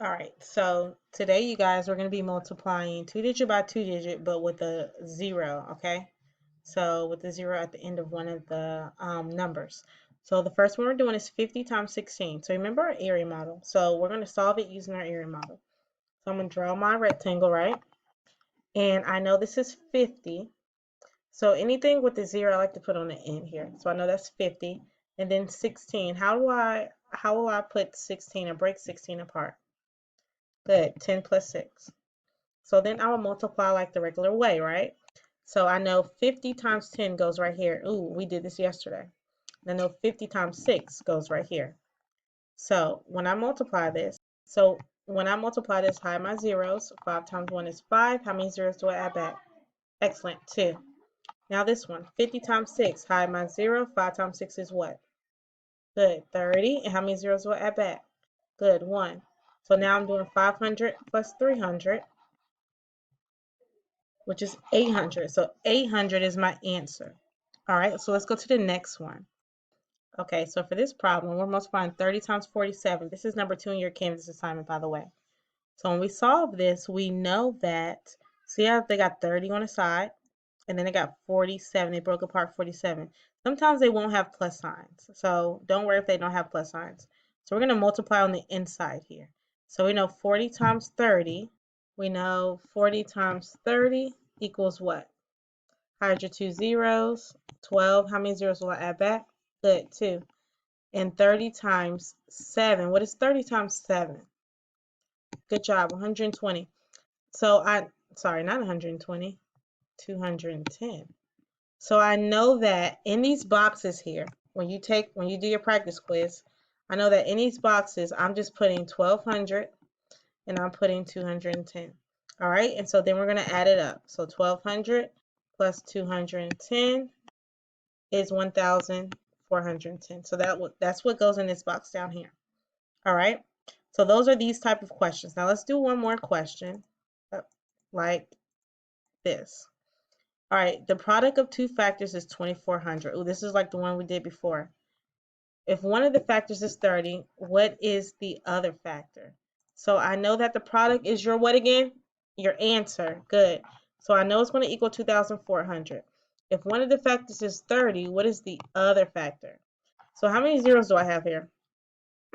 All right, so today, you guys, we're going to be multiplying 2-digit by 2-digit, but with a 0, okay? So with the 0 at the end of one of the numbers. So the first one we're doing is 50 times 16. So remember our area model. So we're going to solve it using our area model. So I'm going to draw my rectangle, right? And I know this is 50. So anything with the 0, I like to put on the end here. So I know that's 50. And then 16. How will I put 16 or break 16 apart? Good, 10 plus 6. So then I will multiply like the regular way, right? So I know 50 times 10 goes right here. Ooh, we did this yesterday. I know 50 times 6 goes right here. So when I multiply this, hide my zeros. 5 times 1 is 5. How many zeros do I add back? Excellent, 2. Now this one, 50 times 6, hide my 0. 5 times 6 is what? Good, 30. And how many zeros do I add back? Good, 1. So now I'm doing 500 plus 300, which is 800. So 800 is my answer. All right, so let's go to the next one. Okay, so for this problem, we're multiplying 30 times 47. This is number 2 in your Canvas assignment, by the way. So when we solve this, we know that, see how they got 30 on the side, and then they got 47. They broke apart 47. Sometimes they won't have plus signs, so don't worry if they don't have plus signs. So we're going to multiply on the inside here. So we know 40 times 30. We know 40 times 30 equals what? Hide your 2 zeros. 12. How many zeros will I add back? Good, 2. And 30 times 7. What is 30 times 7? Good job, 120. So sorry, not 120, 210. So I know that in these boxes here, when you do your practice quiz, I know that in these boxes, I'm just putting 1200 and I'm putting 210. All right, and so then we're going to add it up. So 1200 plus 210 is 1410. So that's what goes in this box down here. All right, so those are these type of questions. Now let's do one more question like this. All right, the product of two factors is 2400. Oh, this is like the one we did before. If one of the factors is 30, what is the other factor? So I know that the product is your what again? Your answer. Good. So I know it's going to equal 2400. If one of the factors is 30, what is the other factor? So how many zeros do I have here?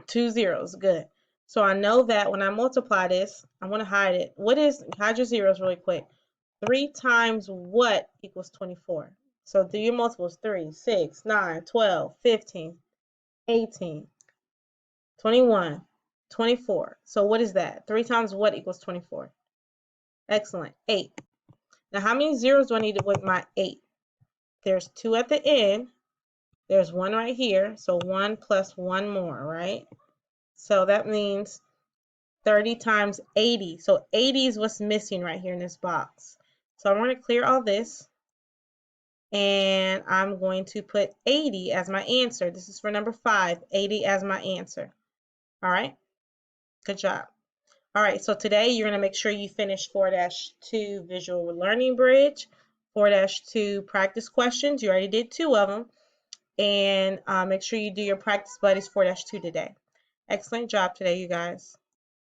2 zeros. Good. So I know that when I multiply this, I want to hide it. Hide your zeros really quick. 3 times what equals 24? So do your multiples: 3, 6, 9, 12, 15, 18, 21, 24. So what is that? 3 times what equals 24? Excellent. 8. Now how many zeros do I need with my 8? There's 2 at the end. There's 1 right here. So 1 plus 1 more, right? So that means 30 times 80. So 80 is what's missing right here in this box. So I'm going to clear all this. And I'm going to put 80 as my answer. This is for number 5, 80 as my answer. All right, good job. All right, so today you're going to make sure you finish 4-2 visual learning bridge, 4-2 practice questions. You already did 2 of them. And make sure you do your practice buddies 4-2 today. Excellent job today, you guys.